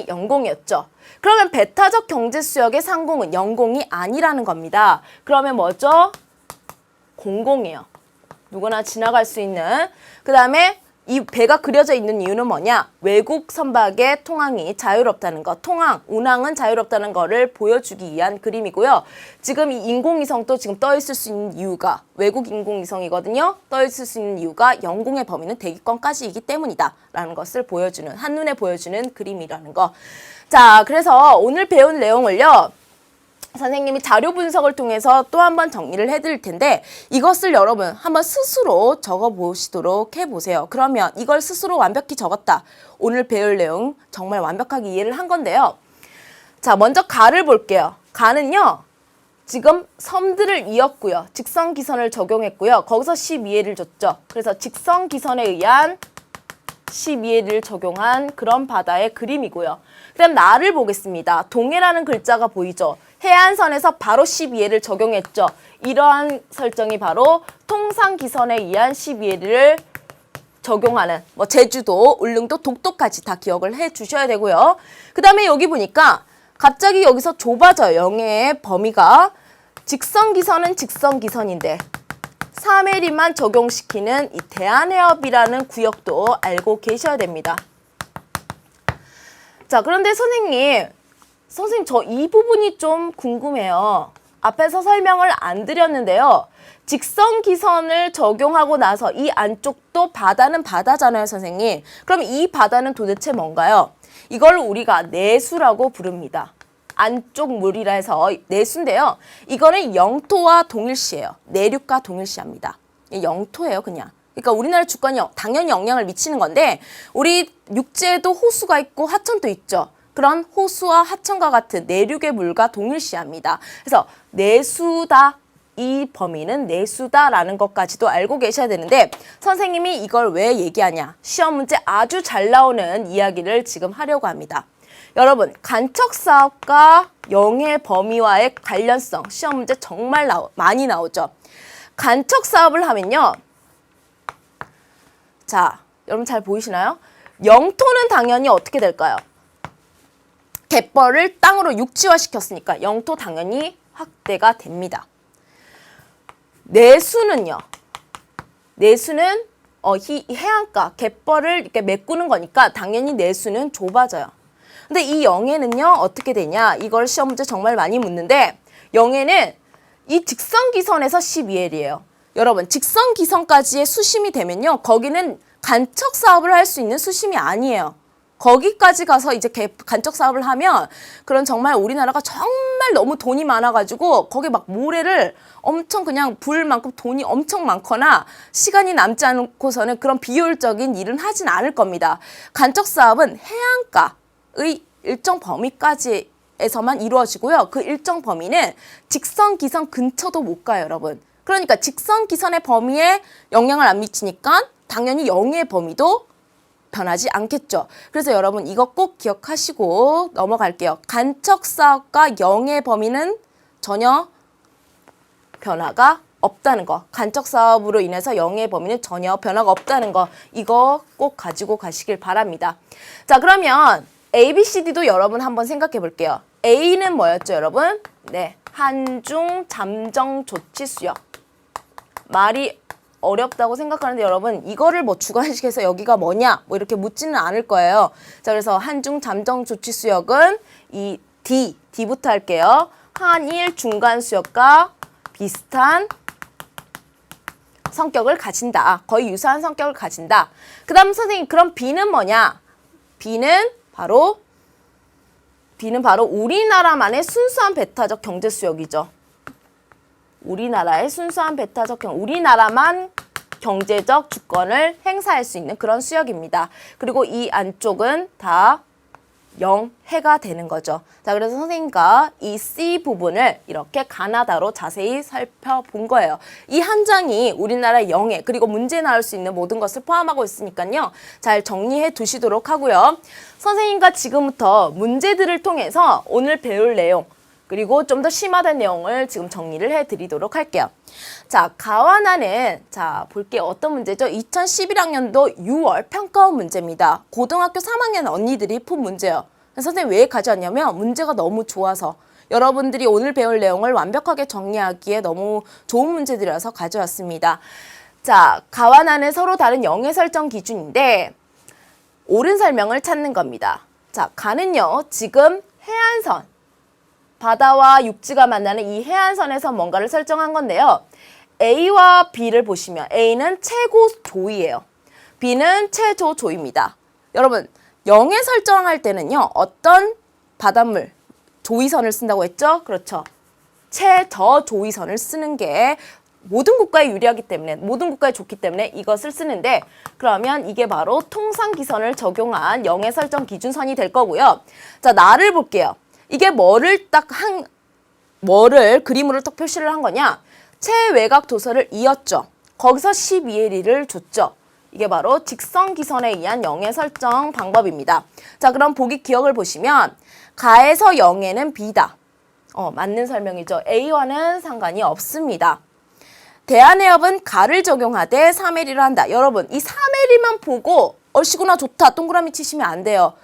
영공이었죠. 그러면 배타적 경제 수역의 상공은 영공이 아니라는 겁니다. 그러면 뭐죠? 공공이에요. 누구나 지나갈 수 있는. 그 다음에 이 배가 그려져 있는 이유는 뭐냐? 외국 선박의 통항이 자유롭다는 것, 운항은 자유롭다는 것을 보여주기 위한 그림이고요. 지금 이 인공위성도 지금 떠 있을 수 있는 이유가 외국 인공위성이거든요. 떠 있을 수 있는 이유가 영공의 범위는 대기권까지이기 때문이다 라는 것을 보여주는, 한눈에 보여주는 그림이라는 거. 자, 그래서 오늘 배운 내용을요. 선생님이 자료 분석을 통해서 또 한 번 정리를 해드릴 텐데 이것을 여러분 한번 스스로 적어보시도록 해보세요. 그러면 이걸 스스로 완벽히 적었다. 오늘 배울 내용 정말 완벽하게 이해를 한 건데요. 자, 먼저 가를 볼게요. 가는요. 지금 섬들을 이었고요. 직선기선을 적용했고요. 거기서 12L을 줬죠. 그래서 직선기선에 의한 12L을 적용한 그런 바다의 그림이고요. 그 다음 나를 보겠습니다. 동해라는 글자가 보이죠. 해안선에서 바로 12L을 적용했죠. 이러한 설정이 바로 통상기선에 의한 12L을 적용하는 뭐 제주도, 울릉도, 독도까지 다 기억을 해 주셔야 되고요. 그 다음에 여기 보니까 갑자기 여기서 좁아져요. 영해의 범위가. 직선기선은 직선기선인데 3L만 적용시키는 이 대한해협이라는 구역도 알고 계셔야 됩니다. 자, 그런데 선생님 저 이 부분이 좀 궁금해요. 앞에서 설명을 안 드렸는데요. 직선기선을 적용하고 나서 이 안쪽도 바다는 바다잖아요, 선생님. 그럼 이 바다는 도대체 뭔가요? 이걸 우리가 내수라고 부릅니다. 안쪽 물이라 해서 내수인데요. 이거는 영토와 동일시해요. 내륙과 동일시합니다. 영토예요, 그냥. 그러니까 우리나라 주권이 당연히 영향을 미치는 건데 우리 육지에도 호수가 있고 하천도 있죠. 그런 호수와 하천과 같은 내륙의 물과 동일시합니다. 그래서 내수다. 이 범위는 내수다라는 것까지도 알고 계셔야 되는데 선생님이 이걸 왜 얘기하냐. 시험 문제 아주 잘 나오는 이야기를 지금 하려고 합니다. 여러분, 간척사업과 영해 범위와의 관련성 시험 문제 정말 많이 나오죠. 간척사업을 하면요. 자, 여러분 잘 보이시나요? 영토는 당연히 어떻게 될까요? 갯벌을 땅으로 육지화시켰으니까 영토 당연히 확대가 됩니다. 내수는요. 내수는 해안가, 갯벌을 이렇게 메꾸는 거니까 당연히 내수는 좁아져요. 근데 이 영해는요. 어떻게 되냐. 이걸 시험 문제 정말 많이 묻는데 영해는 이 직선기선에서 12L이에요. 여러분, 직선기선까지의 수심이 되면요. 거기는 간척 사업을 할 수 있는 수심이 아니에요. 거기까지 가서 이제 간척 사업을 하면 그런 정말 우리나라가 정말 너무 돈이 많아가지고 거기 막 모래를 엄청 그냥 부을 만큼 돈이 엄청 많거나 시간이 남지 않고서는 그런 비효율적인 일은 하진 않을 겁니다. 간척 사업은 해안가의 일정 범위까지에서만 이루어지고요. 그 일정 범위는 직선기선 근처도 못 가요, 여러분. 그러니까 직선기선의 범위에 영향을 안 미치니까 당연히 영해의 범위도 변하지 않겠죠. 그래서 여러분 이거 꼭 기억하시고 넘어갈게요. 간척사업과 영해 범위는 전혀 변화가 없다는 거. 간척사업으로 인해서 영해 범위는 전혀 변화가 없다는 거. 이거 꼭 가지고 가시길 바랍니다. 자, 그러면 ABCD도 여러분 한번 생각해 볼게요. A는 뭐였죠, 여러분? 네, 한중 잠정 조치 수역. 말이 어렵다고 생각하는데 여러분 이거를 뭐 주관식에서 여기가 뭐냐 뭐 이렇게 묻지는 않을 거예요. 자, 그래서 한중 잠정 조치 수역은 이 D부터 할게요. 한일 중간 수역과 비슷한 성격을 가진다. 거의 유사한 성격을 가진다. 그 다음 선생님 그럼 B는 뭐냐? B는 바로 우리나라만의 순수한 배타적 경제 수역이죠. 우리나라의 순수한 배타적 우리나라만 경제적 주권을 행사할 수 있는 그런 수역입니다. 그리고 이 안쪽은 다 영해가 되는 거죠. 자, 그래서 선생님과 이 C 부분을 이렇게 가나다로 자세히 살펴본 거예요. 이 한 장이 우리나라 영해 그리고 문제 나올 수 있는 모든 것을 포함하고 있으니까요. 잘 정리해 두시도록 하고요. 선생님과 지금부터 문제들을 통해서 오늘 배울 내용 그리고 좀 더 심화된 내용을 지금 정리를 해드리도록 할게요. 자, 가와나는 자 볼게요. 어떤 문제죠? 2011학년도 6월 평가원 문제입니다. 고등학교 3학년 언니들이 푼 문제예요. 선생님 왜 가져왔냐면 문제가 너무 좋아서 여러분들이 오늘 배울 내용을 완벽하게 정리하기에 너무 좋은 문제들이라서 가져왔습니다. 자, 가와나는 서로 다른 영해 설정 기준인데 옳은 설명을 찾는 겁니다. 자, 가는요. 지금 해안선 바다와 육지가 만나는 이 해안선에서 뭔가를 설정한 건데요. A와 B를 보시면 A는 최고조위예요. B는 최저조위입니다. 여러분, 영해 설정할 때는요. 어떤 바닷물, 조위선을 쓴다고 했죠? 그렇죠. 최저조위선을 쓰는 게 모든 국가에 유리하기 때문에, 모든 국가에 좋기 때문에 이것을 쓰는데 그러면 이게 바로 통상기선을 적용한 영해 설정 기준선이 될 거고요. 자, 나를 볼게요. 이게 뭐를 딱 뭐를 그림으로 딱 표시를 한 거냐? 최외곽 도서를 이었죠. 거기서 12L을 줬죠. 이게 바로 직선기선에 의한 영의 설정 방법입니다. 자, 그럼 보기 기억을 보시면 가에서 0에는 B다. 맞는 설명이죠. A와는 상관이 없습니다. 대한해협은 가를 적용하되 3L을 한다. 여러분, 이 3L만 보고 얼씨구나 좋다 동그라미 치시면 안 돼요.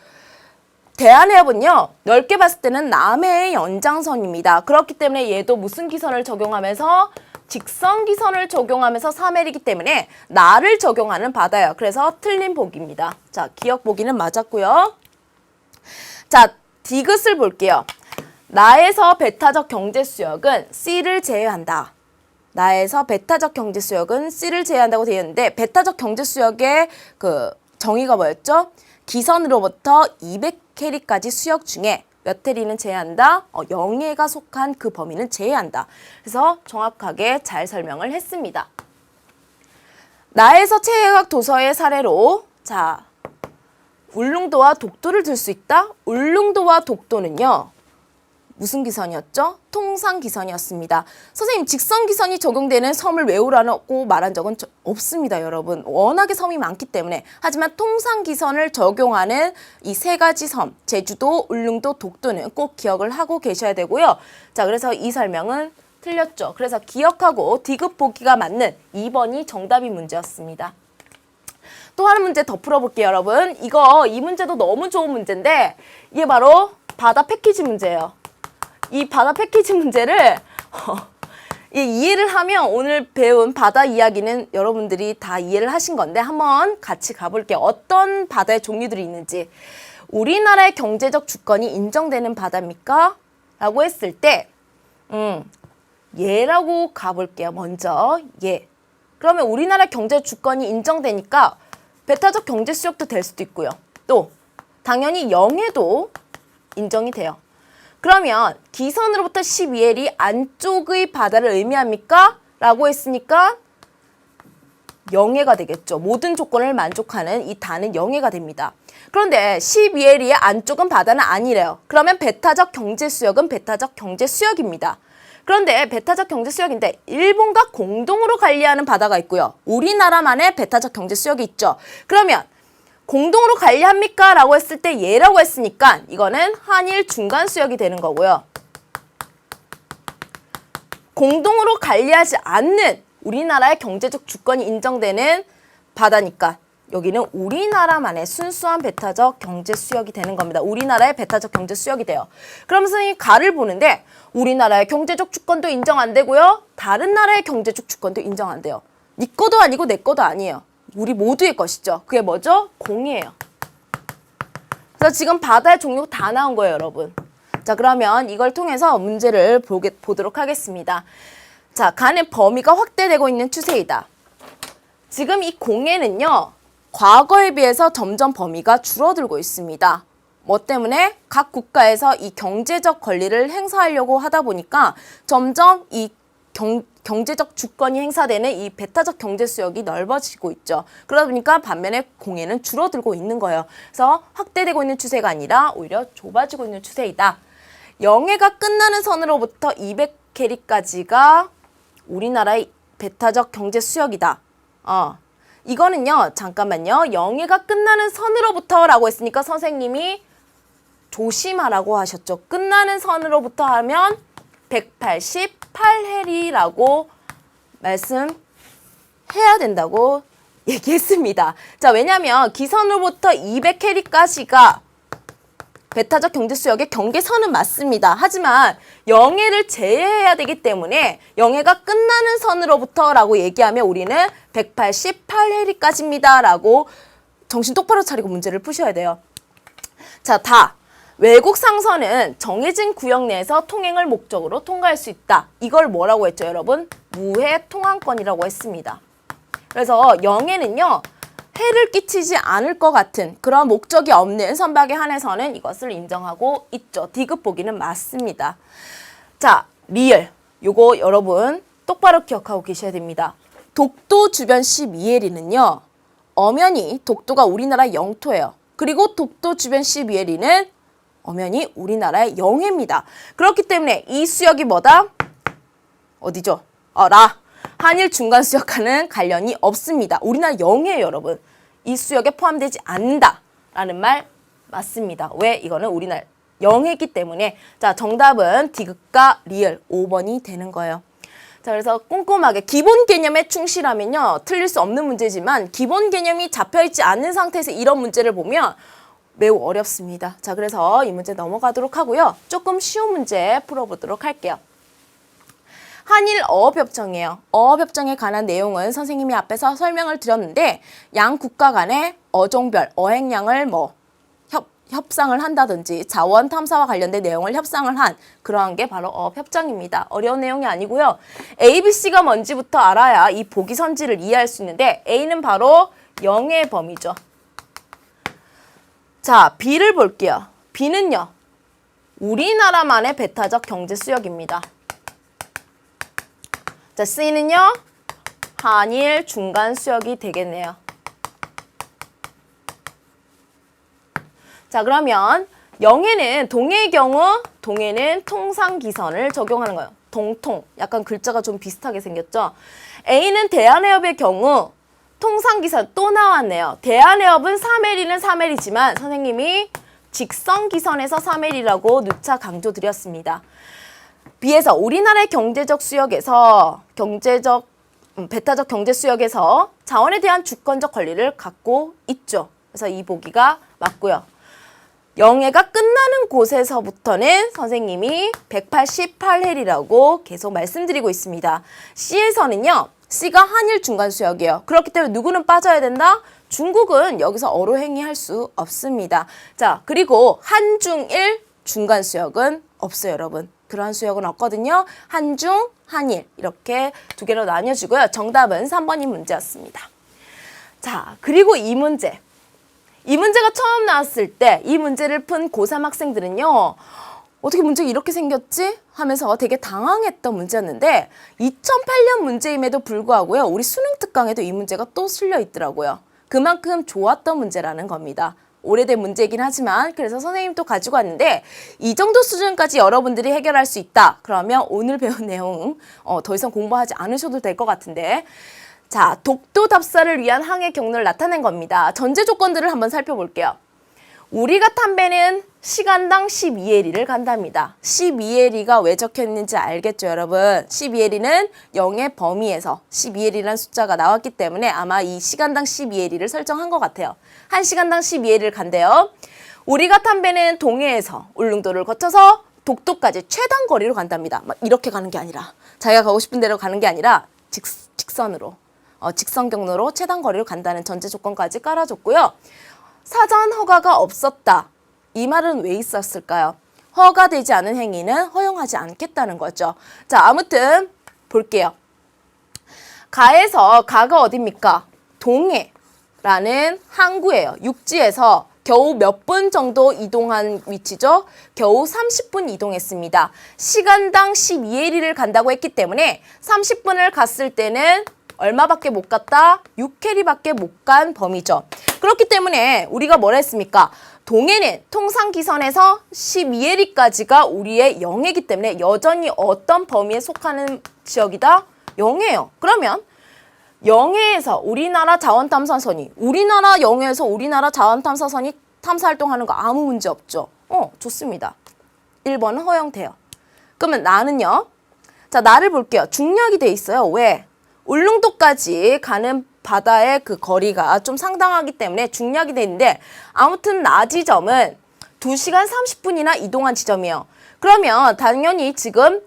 대한해협은요, 넓게 봤을 때는 남해의 연장선입니다. 그렇기 때문에 얘도 무슨 기선을 적용하면서 직선기선을 적용하면서 3L이기 때문에 나를 적용하는 바다예요. 그래서 틀린 보기입니다. 자, 기억 보기는 맞았고요. 자, 디귿을 볼게요. 나에서 베타적 경제수역은 C를 제외한다. 나에서 베타적 경제수역은 C를 제외한다고 되어 있는데 베타적 경제수역의 그 정의가 뭐였죠? 기선으로부터 200캐리까지 수역 중에 몇 해리는 제외한다? 0해가 속한 그 범위는 제외한다. 그래서 정확하게 잘 설명을 했습니다. 나에서 최외곽 도서의 사례로 자, 울릉도와 독도를 들 수 있다? 울릉도와 독도는요. 무슨 기선이었죠? 통상기선이었습니다. 선생님, 직선기선이 적용되는 섬을 외우라고 말한 적은 없습니다, 여러분. 워낙에 섬이 많기 때문에. 하지만 통상기선을 적용하는 이 세 가지 섬, 제주도, 울릉도, 독도는 꼭 기억을 하고 계셔야 되고요. 자, 그래서 이 설명은 틀렸죠. 그래서 기억하고 디귿 보기가 맞는 2번이 정답이 문제였습니다. 또 한 문제 더 풀어볼게요, 여러분. 이 문제도 너무 좋은 문제인데 이게 바로 바다 패키지 문제예요. 이 바다 패키지 문제를 이해를 하면 오늘 배운 바다 이야기는 여러분들이 다 이해를 하신 건데 한번 같이 가볼게요. 어떤 바다의 종류들이 있는지. 우리나라의 경제적 주권이 인정되는 바다입니까? 라고 했을 때 예라고 가볼게요. 먼저 예. 그러면 우리나라 경제 주권이 인정되니까 배타적 경제 수역도 될 수도 있고요. 또 당연히 영해도 인정이 돼요. 그러면 기선으로부터 12L이 안쪽의 바다를 의미합니까? 라고 했으니까 영해가 되겠죠. 모든 조건을 만족하는 이 다는 영해가 됩니다. 그런데 12L의 안쪽은 바다는 아니래요. 그러면 배타적 경제수역은 배타적 경제수역입니다. 그런데 배타적 경제수역인데 일본과 공동으로 관리하는 바다가 있고요. 우리나라만의 배타적 경제수역이 있죠. 그러면 공동으로 관리합니까? 라고 했을 때 예라고 했으니까 이거는 한일 중간수역이 되는 거고요. 공동으로 관리하지 않는 우리나라의 경제적 주권이 인정되는 바다니까 여기는 우리나라만의 순수한 배타적 경제수역이 되는 겁니다. 우리나라의 배타적 경제수역이 돼요. 그럼 선생님이 가를 보는데 우리나라의 경제적 주권도 인정 안 되고요. 다른 나라의 경제적 주권도 인정 안 돼요. 네 거도 아니고 내 거도 아니에요. 우리 모두의 것이죠. 그게 뭐죠? 공이에요. 그래서 지금 바다의 종류가 다 나온 거예요, 여러분. 자, 그러면 이걸 통해서 문제를 보도록 하겠습니다. 자, 간의 범위가 확대되고 있는 추세이다. 지금 이 공해는요, 과거에 비해서 점점 범위가 줄어들고 있습니다. 뭐 때문에? 각 국가에서 이 경제적 권리를 행사하려고 하다 보니까 점점 이 경제적 주권이 행사되는 이 배타적 경제수역이 넓어지고 있죠. 그러다 보니까 반면에 공해는 줄어들고 있는 거예요. 그래서 확대되고 있는 추세가 아니라 오히려 좁아지고 있는 추세이다. 영해가 끝나는 선으로부터 200캐리까지가 우리나라의 배타적 경제수역이다. 이거는요. 잠깐만요. 영해가 끝나는 선으로부터 라고 했으니까 선생님이 조심하라고 하셨죠. 끝나는 선으로부터 하면 188해리라고 말씀해야 된다고 얘기했습니다. 자, 왜냐면 기선으로부터 200캐리까지가 배타적 경제수역의 경계선은 맞습니다. 하지만 영해를 제외해야 되기 때문에 영해가 끝나는 선으로부터 라고 얘기하면 우리는 188해리까지입니다. 라고 정신 똑바로 차리고 문제를 푸셔야 돼요. 자, 외국 상선은 정해진 구역 내에서 통행을 목적으로 통과할 수 있다. 이걸 뭐라고 했죠, 여러분? 무해 통항권이라고 했습니다. 그래서 영해는요. 해를 끼치지 않을 것 같은 그런 목적이 없는 선박에 한해서는 이것을 인정하고 있죠. 디귿 보기는 맞습니다. 자, 리을. 요거 여러분 똑바로 기억하고 계셔야 됩니다. 독도 주변 12해리는요. 엄연히 독도가 우리나라 영토예요. 그리고 독도 주변 12해리는 엄연히 우리나라의 영해입니다. 그렇기 때문에 이 수역이 뭐다? 어디죠? 라. 한일 중간 수역과는 관련이 없습니다. 우리나라 영해예요, 여러분. 이 수역에 포함되지 않는다라는 말 맞습니다. 왜? 이거는 우리나라 영해이기 때문에. 자, 정답은 디귿과 리을 5번이 되는 거예요. 자, 그래서 꼼꼼하게 기본 개념에 충실하면요, 틀릴 수 없는 문제지만 기본 개념이 잡혀있지 않는 상태에서 이런 문제를 보면 매우 어렵습니다. 자, 그래서 이 문제 넘어가도록 하고요. 조금 쉬운 문제 풀어보도록 할게요. 한일 어업협정이에요. 어업협정에 관한 내용은 선생님이 앞에서 설명을 드렸는데 양 국가 간의 어종별 어획량을 협상을 한다든지 자원 탐사와 관련된 내용을 협상을 한 그러한 게 바로 어업협정입니다. 어려운 내용이 아니고요. A, B, C가 뭔지부터 알아야 이 보기 선지를 이해할 수 있는데 A는 바로 영해의 범위죠. 자, B를 볼게요. B는요, 우리나라만의 배타적 경제 수역입니다. 자, C는요, 한일 중간 수역이 되겠네요. 자, 그러면 영해는 동해의 경우 동해는 통상기선을 적용하는 거예요. 동통. 약간 글자가 좀 비슷하게 생겼죠. A는 대한해협의 경우 통상기선 또 나왔네요. 대한해협은 3L이는 3L이지만 선생님이 직선기선에서 3L이라고 누차 강조드렸습니다. B에서 우리나라의 경제적 수역에서 배타적 경제 수역에서 자원에 대한 주권적 권리를 갖고 있죠. 그래서 이 보기가 맞고요. 영해가 끝나는 곳에서부터는 선생님이 188헬이라고 계속 말씀드리고 있습니다. C에서는요, C가 한일 중간 수역이에요. 그렇기 때문에 누구는 빠져야 된다? 중국은 여기서 어로행위할 수 없습니다. 자, 그리고 한중일 중간 수역은 없어요, 여러분. 그러한 수역은 없거든요. 한중, 한일 이렇게 두 개로 나뉘어지고요. 정답은 3번이 문제였습니다. 자, 그리고 이 문제. 이 문제가 처음 나왔을 때 이 문제를 푼 고3 학생들은요, 어떻게 문제가 이렇게 생겼지? 하면서 되게 당황했던 문제였는데 2008년 문제임에도 불구하고요, 우리 수능 특강에도 이 문제가 또 실려 있더라고요. 그만큼 좋았던 문제라는 겁니다. 오래된 문제이긴 하지만 그래서 선생님도 가지고 왔는데 이 정도 수준까지 여러분들이 해결할 수 있다. 그러면 오늘 배운 내용 더 이상 공부하지 않으셔도 될 것 같은데, 자, 독도 답사를 위한 항해 경로를 나타낸 겁니다. 전제 조건들을 한번 살펴볼게요. 우리가 탄 배는 시간당 12L을 간답니다. 12L가 왜 적혀있는지 알겠죠, 여러분? 12L은 0의 범위에서 12L이라는 숫자가 나왔기 때문에 아마 이 시간당 12L을 설정한 것 같아요. 1시간당 12L을 간대요. 우리가 탄 배는 동해에서 울릉도를 거쳐서 독도까지 최단 거리로 간답니다. 막 이렇게 가는 게 아니라, 자기가 가고 싶은 데로 가는 게 아니라 직선으로, 직선 경로로 최단 거리로 간다는 전제 조건까지 깔아줬고요. 사전 허가가 없었다. 이 말은 왜 있었을까요? 허가되지 않은 행위는 허용하지 않겠다는 거죠. 자, 아무튼 볼게요. 가에서 가가 어딥니까? 동해라는 항구예요. 육지에서 겨우 몇 분 정도 이동한 위치죠? 겨우 30분 이동했습니다. 시간당 12L을 간다고 했기 때문에 30분을 갔을 때는 얼마밖에 못 갔다? 6캐리밖에 못 간 범위죠. 그렇기 때문에 우리가 뭐라 했습니까? 동해는 통상기선에서 12L까지가 우리의 영해이기 때문에 여전히 어떤 범위에 속하는 지역이다? 영해예요. 그러면 영해에서 우리나라 자원탐사선이, 우리나라 영해에서 우리나라 자원탐사선이 탐사활동하는 거 아무 문제 없죠? 좋습니다. 1번은 허용돼요. 그러면 나는요? 자, 나를 볼게요. 중략이 돼 있어요. 왜? 울릉도까지 가는 바다의 그 거리가 좀 상당하기 때문에 중략이 돼 있는데, 아무튼 나 지점은 2시간 30분이나 이동한 지점이에요. 그러면 당연히 지금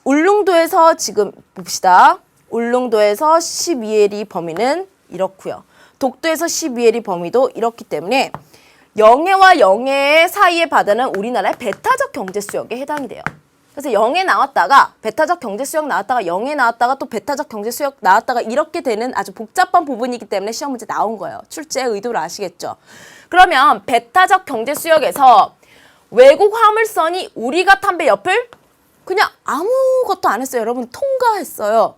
울릉도에서 지금 봅시다. 울릉도에서 12L이 범위는 이렇고요. 독도에서 12L이 범위도 이렇기 때문에 영해와 영해 사이의 바다는 우리나라의 배타적 경제수역에 해당이 돼요. 그래서 영해 나왔다가 배타적 경제수역 나왔다가 영해 나왔다가 또 배타적 경제수역 나왔다가 이렇게 되는 아주 복잡한 부분이기 때문에 시험 문제 나온 거예요. 출제의 의도를 아시겠죠? 그러면 배타적 경제수역에서 외국 화물선이 우리가 탄 배 옆을 그냥 아무것도 안 했어요. 여러분 통과했어요.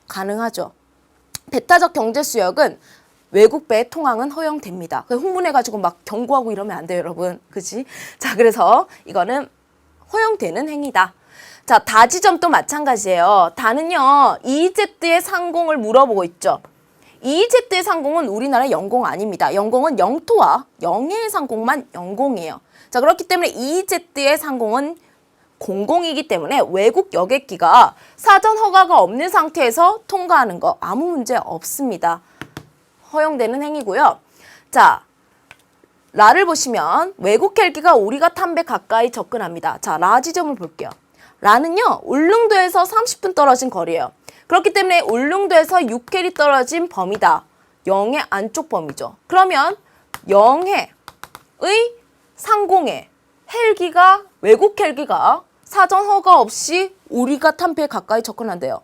가능하죠. 배타적 경제수역은 외국배 통항은 허용됩니다. 흥분해가지고 막 경고하고 이러면 안 돼요, 여러분. 그치? 자, 그래서 이거는 허용되는 행위다. 자, 다지점도 마찬가지예요. 다는요, EEZ의 상공을 물어보고 있죠. EEZ의 상공은 우리나라의 영공 아닙니다. 영공은 영토와 영해의 상공만 영공이에요. 자, 그렇기 때문에 EEZ의 상공은 공공이기 때문에 외국 여객기가 사전 허가가 없는 상태에서 통과하는 거 아무 문제 없습니다. 허용되는 행위고요. 자, 라를 보시면 외국 헬기가 우리가 탄 배 가까이 접근합니다. 자, 라 지점을 볼게요. 라는요, 울릉도에서 30분 떨어진 거리예요. 그렇기 때문에 울릉도에서 6헬이 떨어진 범위다. 영해 안쪽 범위죠. 그러면 영해의 상공에 헬기가, 외국 헬기가 사전 허가 없이 우리가 탄 배에 가까이 접근한대요.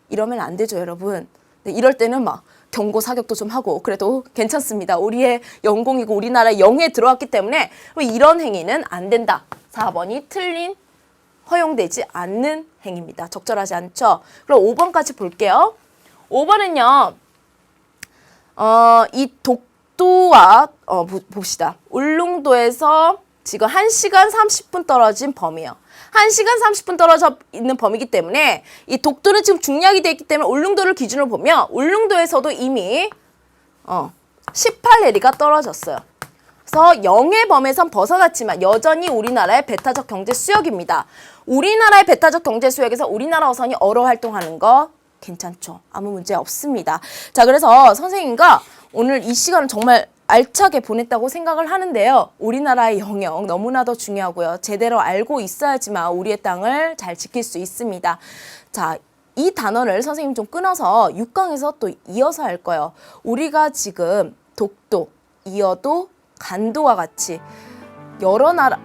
이러면 안 되죠, 여러분. 네, 이럴 때는 막 경고 사격도 좀 하고 그래도 괜찮습니다. 우리의 영공이고 우리나라의 영해에 들어왔기 때문에 이런 행위는 안 된다. 4번이 틀린, 허용되지 않는 행위입니다. 적절하지 않죠? 그럼 5번까지 볼게요. 5번은요. 이 독도와 봅시다. 울릉도에서 지금 1시간 30분 떨어진 범위예요. 1시간 30분 떨어져 있는 범위이기 때문에 이 독도는 지금 중략이 되어 있기 때문에 울릉도를 기준으로 보면 울릉도에서도 이미 18해리가 떨어졌어요. 그래서 영해 범위에선 벗어났지만 여전히 우리나라의 배타적 경제 수역입니다. 우리나라의 배타적 경제 수역에서 우리나라 어선이 어로 활동하는 거 괜찮죠? 아무 문제 없습니다. 자, 그래서 선생님과 오늘 이 시간을 정말 알차게 보냈다고 생각을 하는데요. 우리나라의 영역 너무나도 중요하고요. 제대로 알고 있어야지만 우리의 땅을 잘 지킬 수 있습니다. 자, 이 단어를 선생님 좀 끊어서 6강에서 또 이어서 할 거예요. 우리가 지금 독도, 이어도, 간도와 같이 여러 나라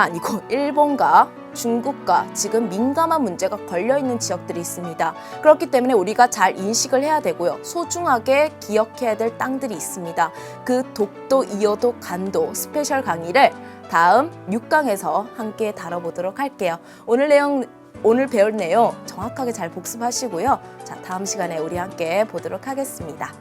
아니고 일본과 중국과 지금 민감한 문제가 걸려있는 지역들이 있습니다. 그렇기 때문에 우리가 잘 인식을 해야 되고요. 소중하게 기억해야 될 땅들이 있습니다. 그 독도, 이어도, 간도 스페셜 강의를 다음 6강에서 함께 다뤄보도록 할게요. 오늘 배울 내용 정확하게 잘 복습하시고요. 자, 다음 시간에 우리 함께 보도록 하겠습니다.